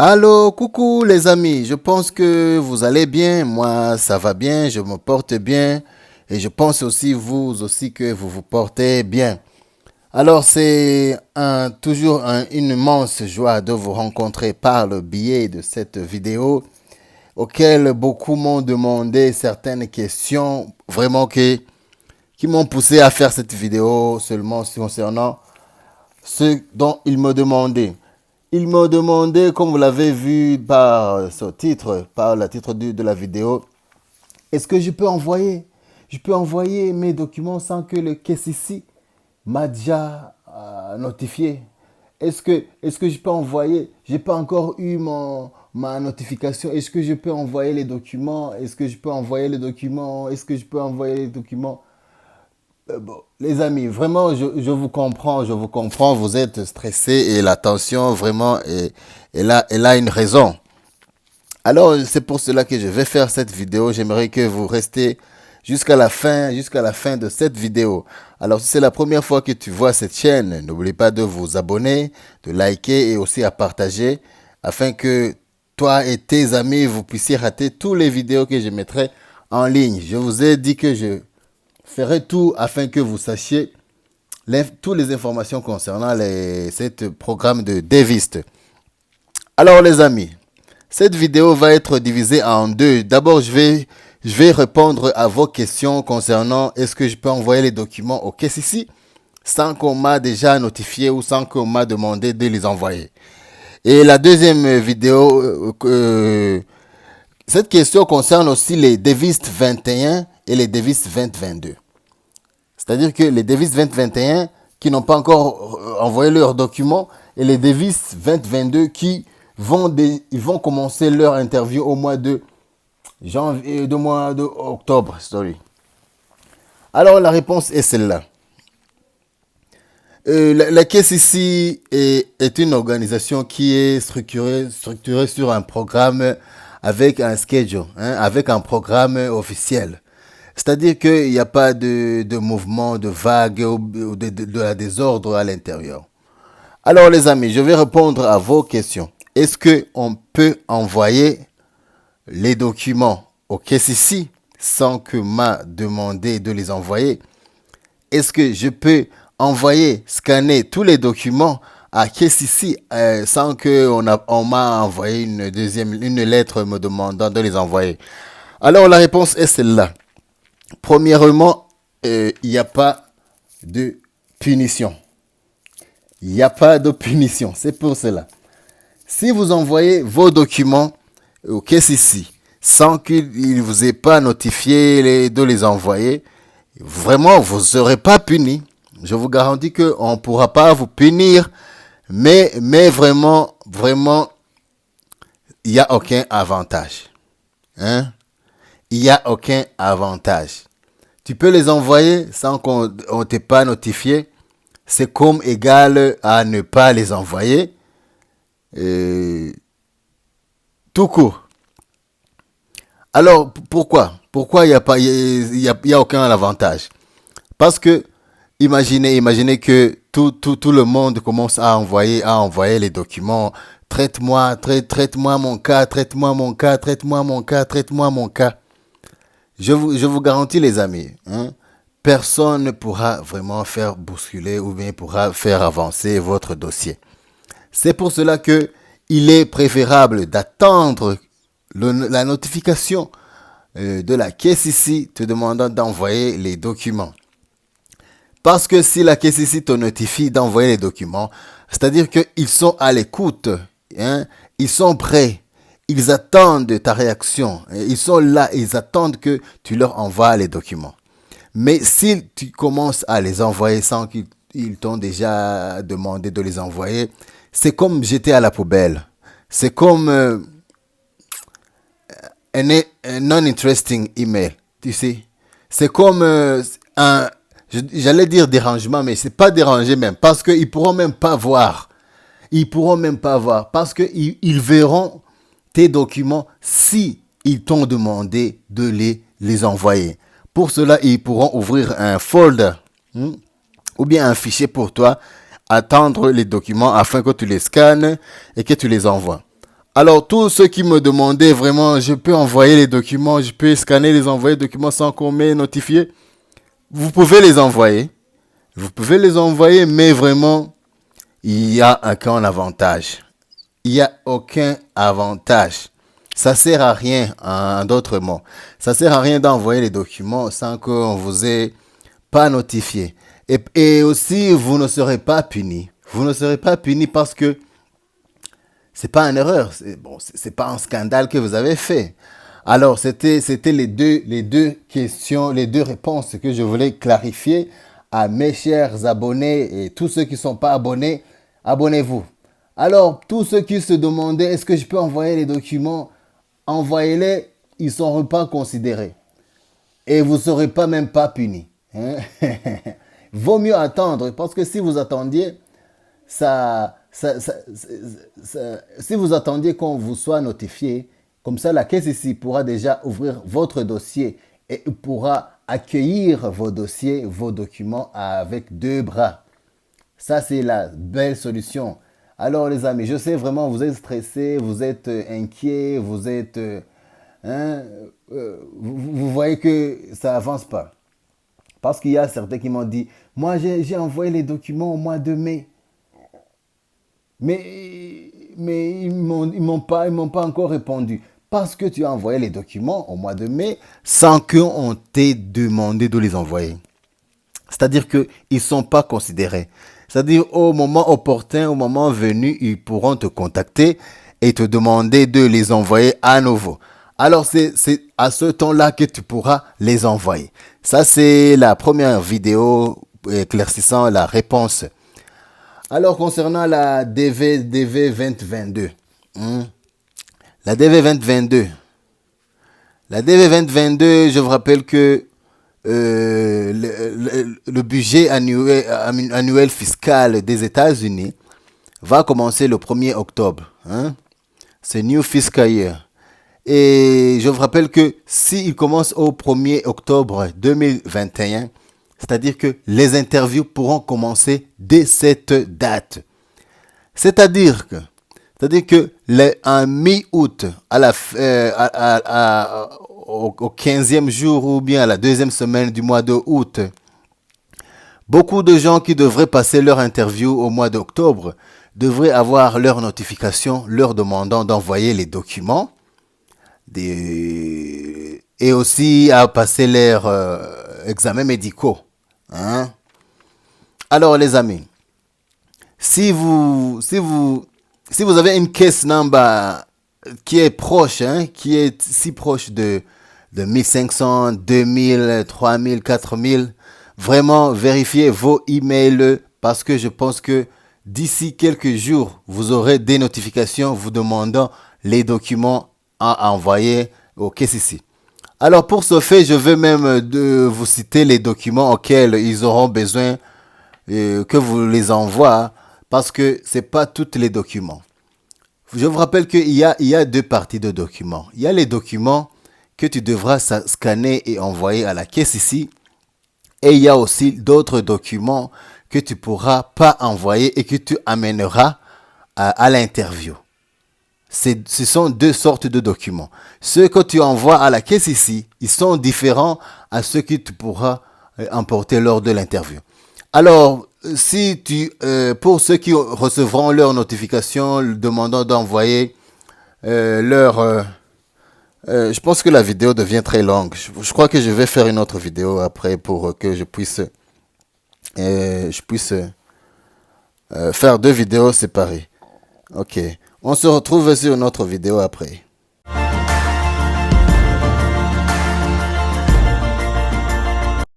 Allô, coucou les amis, je pense que vous allez bien, moi ça va bien, je me porte bien et je pense aussi vous aussi que vous vous portez bien. Alors une immense joie de vous rencontrer par le biais de cette vidéo auquel beaucoup m'ont demandé certaines questions qui m'ont poussé à faire cette vidéo seulement concernant ce dont ils me demandaient. Il me demandait, comme vous l'avez vu par ce titre, par le titre de la vidéo, est-ce que je peux envoyer mes documents sans que le KCC m'a déjà notifié? Est-ce que je peux envoyer? J'ai pas encore eu ma notification. Est-ce que je peux envoyer les documents? Est-ce que je peux envoyer les documents? Est-ce que je peux envoyer les documents? Bon, les amis, vraiment, je vous comprends, vous êtes stressés et la tension vraiment elle a une raison. Alors, c'est pour cela que je vais faire cette vidéo. J'aimerais que vous restez jusqu'à la fin de cette vidéo. Alors, si c'est la première fois que tu vois cette chaîne, n'oublie pas de vous abonner, de liker et aussi à partager afin que toi et tes amis, vous puissiez rater toutes les vidéos que je mettrai en ligne. Je vous ai dit que je ferai tout afin que vous sachiez toutes les informations concernant ce programme de Devist. Alors les amis, cette vidéo va être divisée en deux. D'abord, je vais répondre à vos questions concernant est-ce que je peux envoyer les documents au KCC sans qu'on m'a déjà notifié ou sans qu'on m'a demandé de les envoyer. Et la deuxième vidéo, cette question concerne aussi les Devist 21 et les Devist 2022. C'est-à-dire que les Devist 2021 qui n'ont pas encore envoyé leurs documents et les Devist 2022 qui ils vont commencer leur interview au mois de janvier, de mois de octobre. Sorry. Alors la réponse est celle-là. La KCC est une organisation qui est structurée sur un programme avec un schedule, avec un programme officiel. C'est-à-dire qu'il n'y a pas de mouvement, de vague ou de la désordre à l'intérieur. Alors les amis, je vais répondre à vos questions. Est-ce qu'on peut envoyer les documents au KCC sans que m'a demandé de les envoyer? Est-ce que je peux scanner tous les documents à KCC sans qu'on m'a envoyé une lettre me demandant de les envoyer? Alors la réponse est celle-là. Premièrement, il n'y a pas de punition. Il n'y a pas de punition. C'est pour cela. Si vous envoyez vos documents au KCC sans qu'il ne vous ait pas notifié de les envoyer, vraiment, vous ne serez pas puni. Je vous garantis qu'on ne pourra pas vous punir, mais vraiment, il n'y a aucun avantage. Hein? Il n'y a aucun avantage. Tu peux les envoyer sans qu'on ne t'ait pas notifié. C'est comme égal à ne pas les envoyer. Tout court. Alors, pourquoi? Pourquoi il y a aucun avantage? Parce que, imaginez que tout le monde commence à envoyer les documents. Traite-moi mon cas, traite-moi mon cas, traite-moi mon cas, traite-moi mon cas. Je vous garantis les amis, personne ne pourra vraiment faire bousculer ou bien pourra faire avancer votre dossier. C'est pour cela que il est préférable d'attendre la notification de la KCC te demandant d'envoyer les documents. Parce que si la KCC te notifie d'envoyer les documents, c'est-à-dire qu'ils sont à l'écoute, ils sont prêts. Ils attendent ta réaction. Ils sont là, ils attendent que tu leur envoies les documents. Mais si tu commences à les envoyer sans qu'ils t'ont déjà demandé de les envoyer, c'est comme jeter à la poubelle. C'est comme un non-interesting email, tu sais. C'est comme j'allais dire dérangement, mais c'est pas dérangé même, parce qu'ils pourront même pas voir. Ils pourront même pas voir, parce qu'ils verront tes documents si ils t'ont demandé de les envoyer. Pour cela, ils pourront ouvrir un folder ou bien un fichier pour toi, attendre les documents afin que tu les scannes et que tu les envoies. Alors, tous ceux qui me demandaient vraiment, je peux envoyer les documents, je peux scanner les envoyer les documents sans qu'on m'ait notifié. Vous pouvez les envoyer. Vous pouvez les envoyer, mais vraiment, il y a aucun avantage. Il n'y a aucun avantage. Ça sert à rien, en d'autres mots. Ça sert à rien d'envoyer les documents sans qu'on vous ait pas notifié. Et aussi, vous ne serez pas puni. Vous ne serez pas puni parce que c'est pas une erreur. C'est pas un scandale que vous avez fait. Alors, c'était les deux questions, les deux réponses que je voulais clarifier à mes chers abonnés et tous ceux qui ne sont pas abonnés, abonnez-vous. Alors, tous ceux qui se demandaient, est-ce que je peux envoyer les documents? Envoyez-les, ils ne seront pas considérés. Et vous ne serez pas même pas punis. Hein? Vaut mieux attendre, parce que si vous attendiez, si vous attendiez qu'on vous soit notifié, comme ça la caisse ici pourra déjà ouvrir votre dossier et pourra accueillir vos dossiers, vos documents avec deux bras. Ça, c'est la belle solution. Alors, les amis, je sais vraiment, vous êtes stressés, vous êtes inquiets, vous êtes... hein, vous voyez que ça avance pas. Parce qu'il y a certains qui m'ont dit, moi, j'ai envoyé les documents au mois de mai. Mais ils m'ont pas encore répondu. Parce que tu as envoyé les documents au mois de mai sans qu'on t'ait demandé de les envoyer. C'est-à-dire qu'ils ne sont pas considérés. C'est-à-dire au moment opportun, au moment venu, ils pourront te contacter et te demander de les envoyer à nouveau. Alors c'est à ce temps-là que tu pourras les envoyer. Ça, c'est la première vidéo éclaircissant la réponse. Alors concernant la DV 2022, la DV 2022, la DV 2022, je vous rappelle que le budget annuel fiscal des États-Unis va commencer le 1er octobre. Hein? C'est New Fiscal Year. Et je vous rappelle que s'il commence au 1er octobre 2021, c'est-à-dire que les interviews pourront commencer dès cette date. C'est-à-dire que en mi-août, au 15e jour ou bien à la deuxième semaine du mois d'août, beaucoup de gens qui devraient passer leur interview au mois d'octobre devraient avoir leur notification leur demandant d'envoyer les documents et aussi à passer leurs examens médicaux. Hein? Alors les amis, si vous avez une caisse number qui est proche, hein, qui est si proche de 1500, 2000, 3000, 4000, vraiment vérifiez vos emails parce que je pense que d'ici quelques jours, vous aurez des notifications vous demandant les documents à envoyer au KCC. Alors pour ce fait, je vais même vous citer les documents auxquels ils auront besoin que vous les envoie parce que c'est pas tous les documents. Je vous rappelle qu'il y a deux parties de documents. Il y a les documents que tu devras scanner et envoyer à la caisse ici. Et il y a aussi d'autres documents que tu pourras pas envoyer et que tu amèneras à l'interview. Ce sont deux sortes de documents. Ceux que tu envoies à la caisse ici, ils sont différents à ceux que tu pourras emporter lors de l'interview. Alors, pour ceux qui recevront leur notification demandant d'envoyer je pense que la vidéo devient très longue. Je crois que je vais faire une autre vidéo après pour que je puisse faire deux vidéos séparées. Ok. On se retrouve sur une autre vidéo après.